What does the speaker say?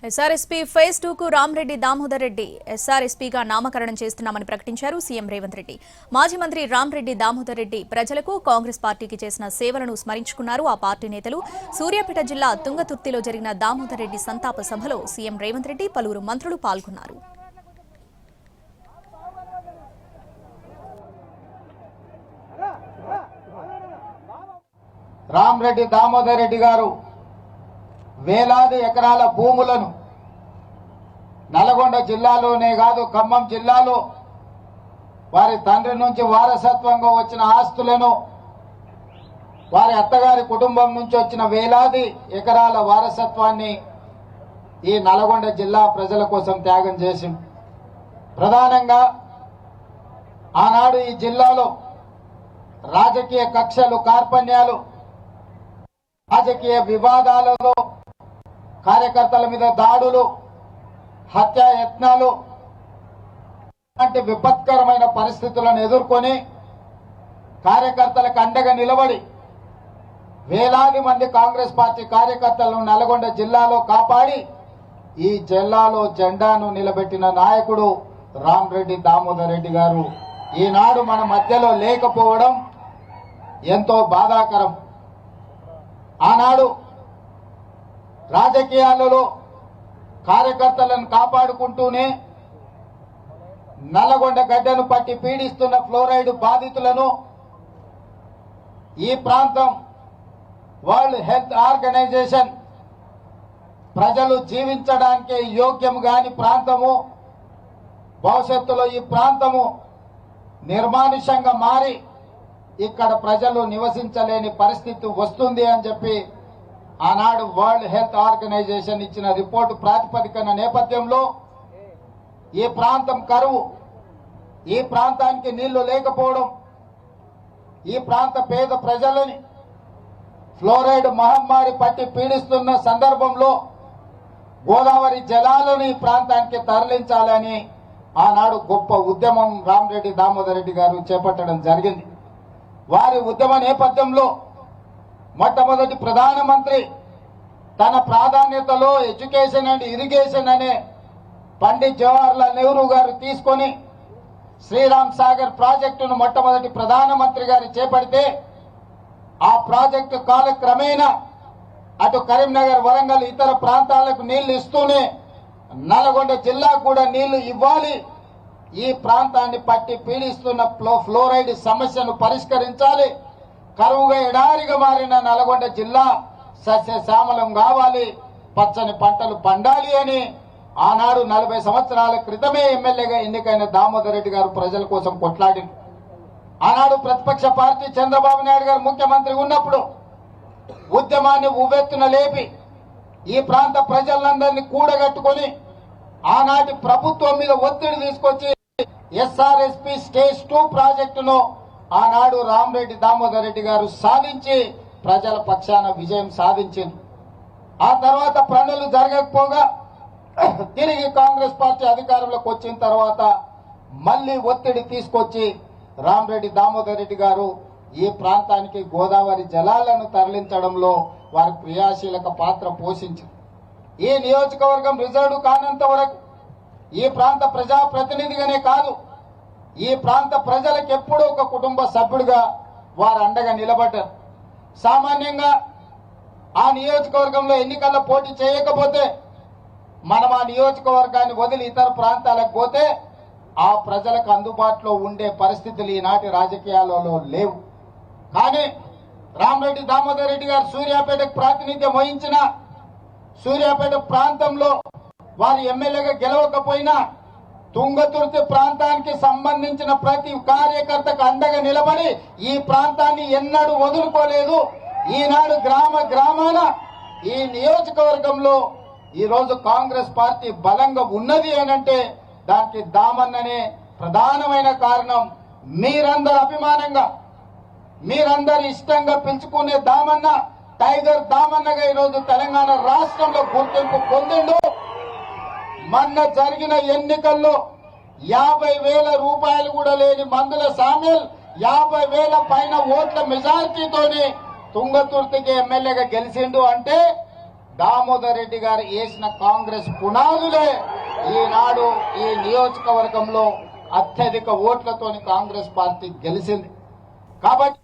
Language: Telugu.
ఎస్ఆర్ఎస్పీ ఫేజ్ 2 కు రామరెడ్డి దామోదర్ రెడ్డి ఎస్ఆర్ఎస్పీగా నామకరణం చేస్తున్నామని ప్రకటించారు సీఎం రేవంత్ రెడ్డి. మాజీ మంత్రి రామరెడ్డి దామోదర్ రెడ్డి ప్రజలకు కాంగ్రెస్ పార్టీకి చేసిన సేవలను స్మరించుకున్నారు. ఆ పార్టీ నేతలు సూర్యాపేట జిల్లా తుంగతుర్తిలో జరిగిన దామోదర్ రెడ్డి సంతాప సభలో సీఎం రేవంత్ రెడ్డి పలువురు మంత్రులు పాల్గొన్నారు. రామరెడ్డి దామోదర్ రెడ్డి గారు వేలాది ఎకరాల భూములను నల్గొండ జిల్లాలోనే కాదు ఖమ్మం జిల్లాలో వారి తండ్రి నుంచి వారసత్వంగా వచ్చిన ఆస్తులను వారి అత్తగారి కుటుంబం నుంచి వచ్చిన వేలాది ఎకరాల వారసత్వాన్ని ఈ నల్గొండ జిల్లా ప్రజల కోసం త్యాగం చేసి ప్రధానంగా ఆనాడు ఈ జిల్లాలో రాజకీయ కక్షలు కార్పణ్యాలు రాజకీయ వివాదాలలో కార్యకర్తల మీద దాడులు హత్యాయత్నాలు లాంటి విపత్కరమైన పరిస్థితులను ఎదుర్కొని కార్యకర్తలకు అండగా నిలబడి వేలాది మంది కాంగ్రెస్ పార్టీ కార్యకర్తలను నల్గొండ జిల్లాలో కాపాడి ఈ జిల్లాలో జెండాను నిలబెట్టిన నాయకుడు రామరెడ్డి దామోదర్ రెడ్డి గారు ఈనాడు మన మధ్యలో లేకపోవడం ఎంతో బాధాకరం. ఆనాడు రాజకీయాలలో కార్యకర్తలను కాపాడుకుంటూనే నల్లగొండ గడ్డను పట్టి పీడిస్తున్న ఫ్లోరైడ్ బాధితులను ఈ ప్రాంతం వరల్డ్ హెల్త్ ఆర్గనైజేషన్ ప్రజలు జీవించడానికి యోగ్యం కాని ప్రాంతము, భవిష్యత్తులో ఈ ప్రాంతము నిర్మానుష్యంగా మారి ఇక్కడ ప్రజలు నివసించలేని పరిస్థితి వస్తుంది అని చెప్పి ఆనాడు వరల్డ్ హెల్త్ ఆర్గనైజేషన్ ఇచ్చిన రిపోర్టు ప్రాతిపదికన నేపథ్యంలో ఈ ప్రాంతం కరువు, ఈ ప్రాంతానికి నీళ్లు లేకపోవడం, ఈ ప్రాంత పేద ప్రజలని ఫ్లోరైడ్ మహమ్మారి పట్టి పీడిస్తున్న సందర్భంలో గోదావరి జలాలను ఈ ప్రాంతానికి తరలించాలని ఆనాడు గొప్ప ఉద్యమం రామరెడ్డి దామోదర్ రెడ్డి గారు చేపట్టడం జరిగింది. వారి ఉద్యమ నేపథ్యంలో మొట్టమొదటి ప్రధానమంత్రి తన ప్రాధాన్యతలో ఎడ్యుకేషన్ అండ్ ఇరిగేషన్ అనే పండిత్ జవహర్లాల్ నెహ్రూ గారు తీసుకొని శ్రీరామ్ సాగర్ ప్రాజెక్టును మొట్టమొదటి ప్రధానమంత్రి గారు చేపడితే ఆ ప్రాజెక్టు కాలక్రమేణా అటు కరీంనగర్, వరంగల్ ఇతర ప్రాంతాలకు నీళ్లు ఇస్తూనే నల్గొండ జిల్లాకు కూడా నీళ్లు ఇవ్వాలి, ఈ ప్రాంతాన్ని పట్టి పీడిస్తున్న ఫ్లోరైడ్ సమస్యను పరిష్కరించాలి, కరువుగా ఎడారిగా మారిన నల్గొండ జిల్లా సస్యశ్యామలం కావాలి, పచ్చని పంటలు పండాలి అని ఆనాడు 40 సంవత్సరాల క్రితమే ఎమ్మెల్యేగా ఎన్నికైన దామోదర్ రెడ్డి గారు ప్రజల కోసం కొట్లాడింది. ఆనాడు ప్రతిపక్ష పార్టీ చంద్రబాబు నాయుడు గారు ముఖ్యమంత్రి ఉన్నప్పుడు ఉద్యమాన్ని ఉవ్వెత్తున లేపి ఈ ప్రాంత ప్రజలందరినీ కూడగట్టుకొని ఆనాటి ప్రభుత్వం మీద ఒత్తిడి తీసుకొచ్చి ఎస్ఆర్ఎస్పీ స్టేజ్ 2 ప్రాజెక్టును ఆనాడు రామరెడ్డి దామోదర్ రెడ్డి గారు సాధించి ప్రజల పక్షాన విజయం సాధించింది. ఆ తర్వాత పనులు జరగకపోగా తిరిగి కాంగ్రెస్ పార్టీ అధికారంలోకి వచ్చిన తర్వాత మళ్లీ ఒత్తిడి తీసుకొచ్చి రామరెడ్డి దామోదర్ రెడ్డి గారు ఈ ప్రాంతానికి గోదావరి జలాలను తరలించడంలో వారి క్రియాశీలక పాత్ర పోషించింది. ఈ నియోజకవర్గం రిజర్వ్ కానంత వరకు ఈ ప్రాంత ప్రజాప్రతినిధిగానే కాదు, ఈ ప్రాంత ప్రజలకు ఎప్పుడూ ఒక కుటుంబ సభ్యుడిగా వారు అండగా నిలబడ్డారు. సామాన్యంగా ఆ నియోజకవర్గంలో ఎన్నికల్లో పోటీ చేయకపోతే మనం ఆ నియోజకవర్గాన్ని వదిలి ఇతర ప్రాంతాలకు పోతే ఆ ప్రజలకు అందుబాటులో ఉండే పరిస్థితులు ఈనాటి రాజకీయాలలో లేవు. కానీ రామరెడ్డి దామోదర్ రెడ్డి గారు సూర్యాపేటకు ప్రాతినిధ్యం వహించిన సూర్యాపేట ప్రాంతంలో వారి ఎమ్మెల్యేగా గెలవకపోయినా తుంగతుర్తి ప్రాంతానికి సంబంధించిన ప్రతి కార్యకర్తకు అండగా నిలబడి ఈ ప్రాంతాన్ని ఎన్నడూ వదులుకోలేదు. ఈనాడు గ్రామాల ఈ నియోజకవర్గంలో ఈ రోజు కాంగ్రెస్ పార్టీ బలంగా ఉన్నది అనంటే దానికి దామన్ననే ప్రధానమైన కారణం. మీరందరూ అభిమానంగా మీరందరూ ఇష్టంగా పిలుచుకునే దామన్న టైగర్ దామన్నగా ఈరోజు తెలంగాణ రాష్ట్రంలో గుర్తింపు పొందిండు. మొన్న జరిగిన ఎన్నికల్లో 50,000 రూపాయలు కూడా లేని మందుల సామ్యుల్ 50,000 పైన ఓట్ల మెజారిటీతోనే తుంగతుర్తికి ఎమ్మెల్యేగా గెలిచిండు అంటే దామోదర్ రెడ్డి గారు వేసిన కాంగ్రెస్ పునాదులే ఈనాడు ఈ నియోజకవర్గంలో అత్యధిక ఓట్లతోని కాంగ్రెస్ పార్టీ గెలిచింది. కాబట్టి